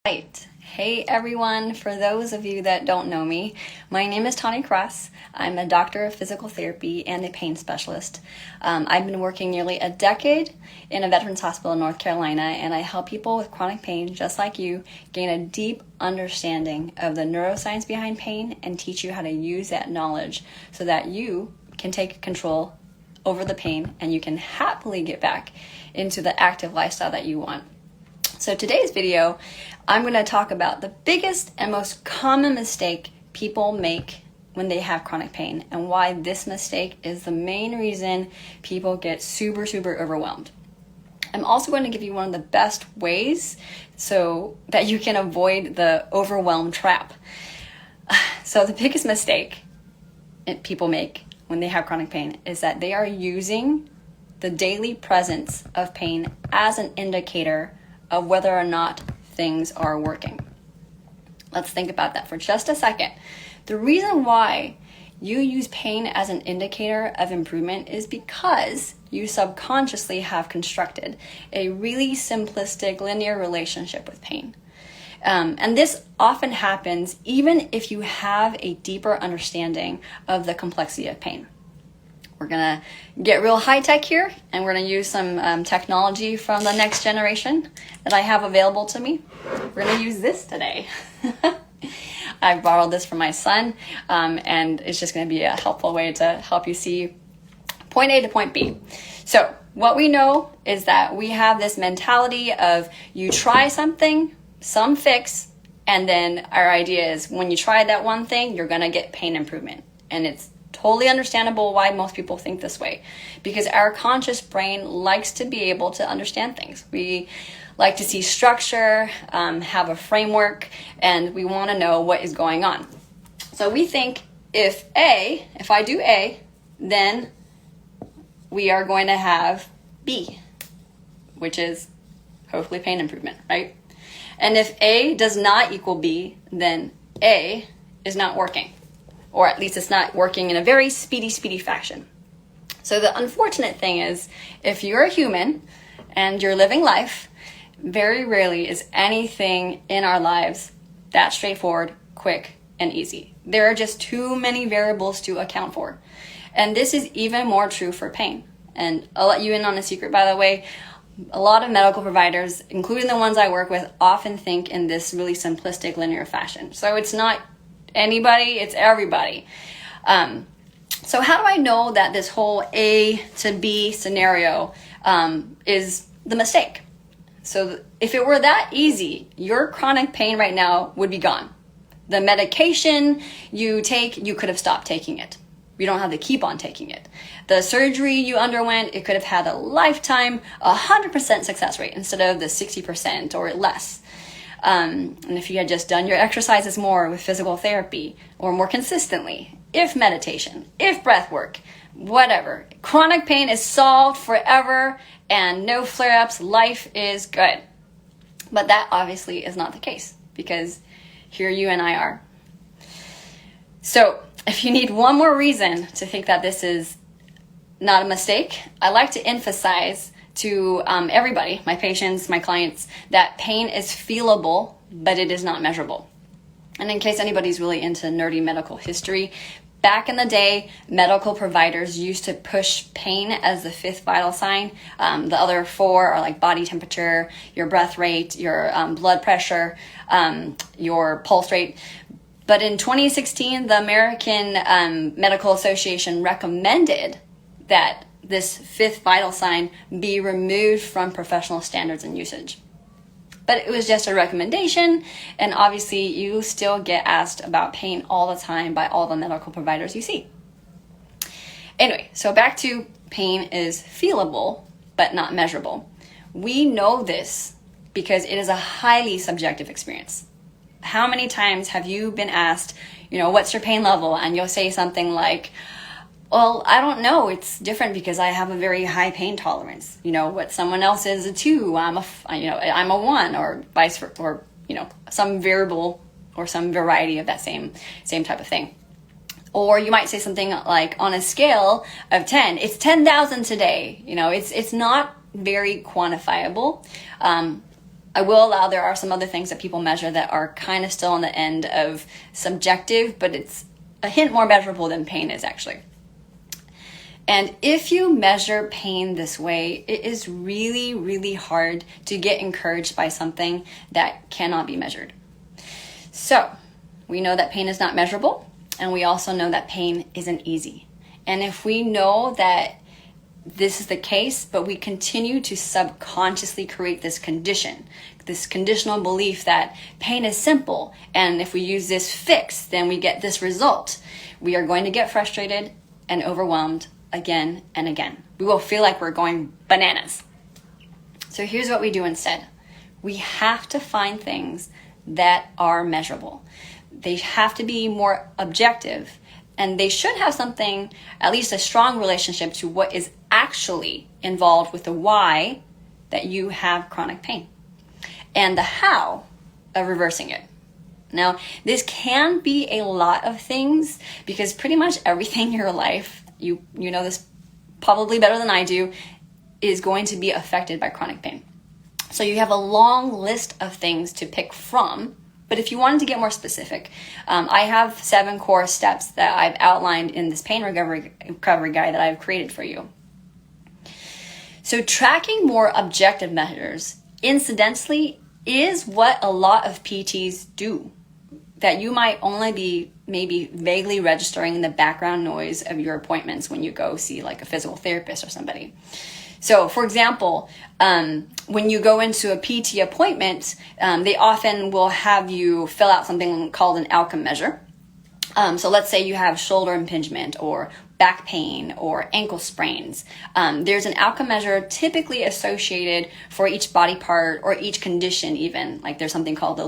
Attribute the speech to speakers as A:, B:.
A: Right. Hey everyone, for those of you that don't know me, my name is Tani Cross. I'm a doctor of physical therapy and a pain specialist. I've been working nearly a decade in a veterans hospital in North Carolina, and I help people with chronic pain, just like you, gain a deep understanding of the neuroscience behind pain and teach you how to use that knowledge so that you can take control over the pain and you can happily get back into the active lifestyle that you want. So today's video, I'm going to talk about the biggest and most common mistake people make when they have chronic pain and why this mistake is the main reason people get super overwhelmed. I'm also going to give you one of the best ways so that you can avoid the overwhelm trap. So the biggest mistake people make when they have chronic pain is that they are using the daily presence of pain as an indicator of whether or not things are working. Let's think about that for just a second. The reason why you use pain as an indicator of improvement is because you subconsciously have constructed a really simplistic linear relationship with pain. And this often happens even if you have a deeper understanding of the complexity of pain. We're gonna get real high tech here, and we're gonna use some technology from the next generation that I have available to me. We're gonna use this today. I borrowed this from my son, and it's just gonna be a helpful way to help you see point A to point B. So what we know is that we have this mentality of you try something, some fix, and then our idea is when you try that one thing, you're gonna get pain improvement. And it's totally understandable why most people think this way, because our conscious brain likes to be able to understand things. We like to see structure, have a framework, and we want to know what is going on. So we think if I do A, then we are going to have B, which is hopefully pain improvement, right? And if A does not equal B, then A is not working. Or at least it's not working in a very speedy fashion. So the unfortunate thing is, if you're a human and you're living life, very rarely is anything in our lives that straightforward, quick, and easy. There are just too many variables to account for. And this is even more true for pain. And I'll let you in on a secret, by the way. A lot of medical providers, including the ones I work with, often think in this really simplistic linear fashion. So it's not anybody, it's everybody. So how do I know that this whole A to B scenario is the mistake? So if it were that easy, your chronic pain right now would be gone. The medication you take, you could have stopped taking it. You don't have to keep on taking it. The surgery you underwent, it could have had a lifetime 100% success rate instead of the 60% or less. And if you had just done your exercises more with physical therapy or more consistently, if meditation, if breath work, whatever, chronic pain is solved forever and no flare-ups, life is good. But that obviously is not the case, because here you and I are. So if you need one more reason to think that this is not a mistake, I like to emphasize to everybody, my patients, my clients, that pain is feelable, but it is not measurable. And in case anybody's really into nerdy medical history, back in the day, medical providers used to push pain as the fifth vital sign. The other four are like body temperature, your breath rate, your blood pressure, your pulse rate. But in 2016, the American Medical Association recommended that this fifth vital sign be removed from professional standards and usage. But it was just a recommendation, and obviously you still get asked about pain all the time by all the medical providers you see. Anyway, so back to pain is feelable, but not measurable. We know this because it is a highly subjective experience. How many times have you been asked, what's your pain level? And you'll say something like, well, I don't know. It's different because I have a very high pain tolerance. What someone else is a 2, I'm a 1, or vice versa, or some variable or some variety of that same type of thing. Or you might say something like, on a scale of 10, it's 10,000 today. It's not very quantifiable. I will allow there are some other things that people measure that are kind of still on the end of subjective, but it's a hint more measurable than pain is actually. And if you measure pain this way, it is really, really hard to get encouraged by something that cannot be measured. So we know that pain is not measurable, and we also know that pain isn't easy. And if we know that this is the case, but we continue to subconsciously create this condition, this conditional belief that pain is simple, and if we use this fix, then we get this result, we are going to get frustrated and overwhelmed again and again. We will feel like we're going bananas. So here's what we do instead. We have to find things that are measurable. They have to be more objective, and they should have something, at least a strong relationship to what is actually involved with the why that you have chronic pain and the how of reversing it. Now, this can be a lot of things because pretty much everything in your life, you know this probably better than I do, is going to be affected by chronic pain. So you have a long list of things to pick from, but if you wanted to get more specific, I have 7 core steps that I've outlined in this pain recovery guide that I've created for you. So tracking more objective measures, incidentally, is what a lot of PTs do, that you might only be maybe vaguely registering in the background noise of your appointments when you go see like a physical therapist or somebody. So for example, when you go into a PT appointment, they often will have you fill out something called an outcome measure. So let's say you have shoulder impingement or back pain or ankle sprains. There's an outcome measure typically associated for each body part or each condition even. Like there's something called the